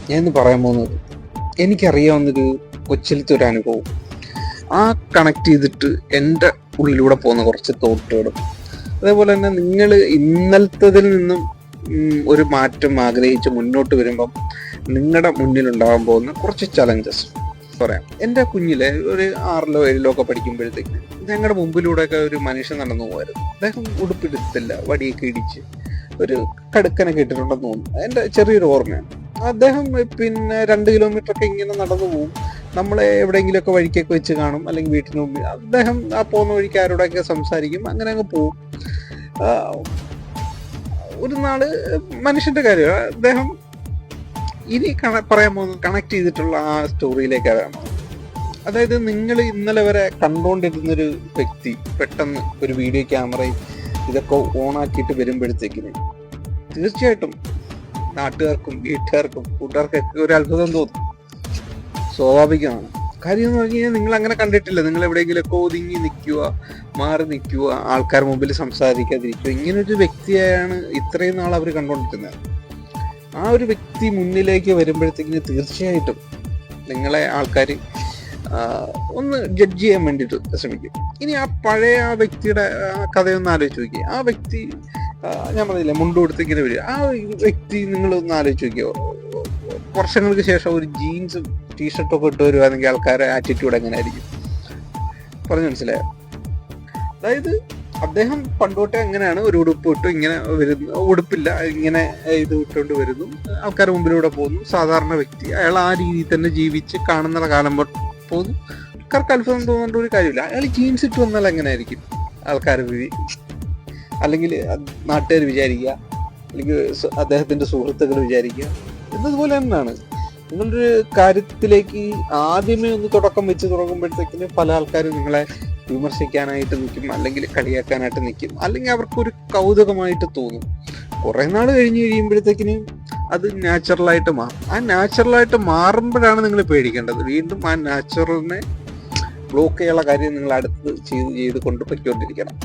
ഞാൻ ഇന്ന് പറയാൻ പോകുന്നത് എനിക്കറിയാവുന്നൊരു കൊച്ചിലത്തെ ഒരു അനുഭവം, ആ കണക്ട് ചെയ്തിട്ട് എൻ്റെ ഉള്ളിലൂടെ പോകുന്ന കുറച്ച് തോട്ടുകളും, അതേപോലെ തന്നെ നിങ്ങൾ ഇന്നലത്തതിൽ നിന്നും ഒരു മാറ്റം ആഗ്രഹിച്ച് മുന്നോട്ട് വരുമ്പം നിങ്ങളുടെ മുന്നിലുണ്ടാകാൻ പോകുന്ന കുറച്ച് ചലഞ്ചസ് പറയാം. എൻ്റെ കുഞ്ഞിലെ ഒരു 6ലോ 7ലോ ഒക്കെ പഠിക്കുമ്പോഴത്തേക്ക് ഞങ്ങളുടെ മുമ്പിലൂടെയൊക്കെ ഒരു മനുഷ്യൻ നടന്നു പോകായിരുന്നു. അദ്ദേഹം ഉടുപ്പിടുത്തില്ല, വടിയൊക്കെ ഇടിച്ച് ഒരു കടുക്കനൊക്കെ ഇട്ടിട്ടുണ്ടെന്ന് തോന്നുന്നു. എൻ്റെ ചെറിയൊരു ഓർമ്മയാണ്. അദ്ദേഹം പിന്നെ 2 കിലോമീറ്റർ ഒക്കെ ഇങ്ങനെ നടന്നു പോകും. നമ്മളെ എവിടെയെങ്കിലുമൊക്കെ വഴിക്കൊക്കെ വെച്ച് കാണും, അല്ലെങ്കിൽ വീട്ടിന് മുമ്പിൽ അദ്ദേഹം ആ പോകുന്ന വഴിക്ക് ആരോടൊക്കെ സംസാരിക്കും, അങ്ങനെ അങ്ങ് പോവും. ഒരു നാള് മനുഷ്യന്റെ കാര്യം അദ്ദേഹം ഇനി പറയാൻ പോകുന്നത് കണക്ട് ചെയ്തിട്ടുള്ള ആ സ്റ്റോറിയിലേക്കാണ്. അതായത് നിങ്ങൾ ഇന്നലെ വരെ കണ്ടുകൊണ്ടിരുന്നൊരു വ്യക്തി പെട്ടെന്ന് ഒരു വീഡിയോ ക്യാമറയും ഇതൊക്കെ ഓണാക്കിയിട്ട് വരുമ്പോഴത്തേക്കിന് തീർച്ചയായിട്ടും നാട്ടുകാർക്കും വീട്ടുകാർക്കും കൂട്ടുകാർക്കൊക്കെ ഒരു അത്ഭുതം തോന്നും. സ്വാഭാവികമാണ്. കാര്യം എന്ന് പറഞ്ഞു കഴിഞ്ഞാൽ നിങ്ങൾ അങ്ങനെ കണ്ടിട്ടില്ല. നിങ്ങൾ എവിടെയെങ്കിലുമൊക്കെ ഒതുങ്ങി നിൽക്കുക, മാറി നിൽക്കുക, ആൾക്കാർ മുമ്പിൽ സംസാരിക്കാതിരിക്കുക, ഇങ്ങനൊരു വ്യക്തിയാണ് ഇത്രയും നാൾ അവർ കണ്ടുകൊണ്ടിരുന്നത്. ആ ഒരു വ്യക്തി മുന്നിലേക്ക് വരുമ്പോഴത്തേക്കിന് തീർച്ചയായിട്ടും നിങ്ങളെ ആൾക്കാർ ഒന്ന് ജഡ്ജ് ചെയ്യാൻ വേണ്ടിയിട്ട് ശ്രമിക്കും. ഇനി ആ പഴയ ആ വ്യക്തിയുടെ കഥയൊന്ന് ആലോചിച്ച് നോക്കി. ആ വ്യക്തി ഞാൻ പറഞ്ഞില്ല മുണ്ട് കൊടുത്ത് ഇങ്ങനെ വരിക. ആ വ്യക്തി നിങ്ങളൊന്ന് ആലോചിച്ച് നോക്കിയോ, വർഷങ്ങൾക്ക് ശേഷം ഒരു ജീൻസും ടീഷർട്ടൊക്കെ ഇട്ട് വരുവാണെങ്കിൽ ആൾക്കാരുടെ ആറ്റിറ്റ്യൂഡ് എങ്ങനെ ആയിരിക്കും? പറഞ്ഞു മനസ്സിലായോ? അതായത് അദ്ദേഹം പണ്ടോട്ടെ എങ്ങനെയാണ് ഒരു ഉടുപ്പ് ഇട്ട് ഇങ്ങനെ വരുന്നു, ഉടുപ്പില്ല ഇങ്ങനെ ഇത് ഇട്ടുകൊണ്ട് വരുന്നു, ആൾക്കാർ മുമ്പിലൂടെ പോകുന്നു, സാധാരണ വ്യക്തി, അയാൾ ആ രീതിയിൽ തന്നെ ജീവിച്ച് കാണുന്ന കാലം പോകുന്നു. ആൾക്കാർക്ക് അത്ഭുതം തോന്നേണ്ട ഒരു കാര്യമില്ല. അയാൾ ജീൻസ് ഇട്ട് വന്നാൽ എങ്ങനെ ആയിരിക്കും ആൾക്കാർ അല്ലെങ്കിൽ നാട്ടുകാർ വിചാരിക്കുക, അല്ലെങ്കിൽ അദ്ദേഹത്തിന്റെ സുഹൃത്തുക്കൾ വിചാരിക്കുക. എന്നതുപോലെ തന്നെയാണ് നിങ്ങളൊരു കാര്യത്തിലേക്ക് ആദ്യമേ ഒന്ന് തുടക്കം വെച്ച് തുടങ്ങുമ്പോഴത്തേക്കിന് പല ആൾക്കാരും നിങ്ങളെ വിമർശിക്കാനായിട്ട് നിൽക്കും, അല്ലെങ്കിൽ കളിയാക്കാനായിട്ട് നിൽക്കും, അല്ലെങ്കിൽ അവർക്കൊരു കൗതുകമായിട്ട് തോന്നും. കുറെ നാൾ കഴിഞ്ഞ് കഴിയുമ്പോഴത്തേക്കിന് അത് നാച്ചുറലായിട്ട് മാറും. ആ നാച്ചുറലായിട്ട് മാറുമ്പോഴാണ് നിങ്ങൾ പേടിക്കേണ്ടത്. വീണ്ടും ആ നാച്ചുറലിനെ ബ്ലോക്ക് ചെയ്യാനുള്ള കാര്യം നിങ്ങൾ അടുത്ത് ചെയ്ത് കൊണ്ടുപോയിക്കൊണ്ടിരിക്കണം.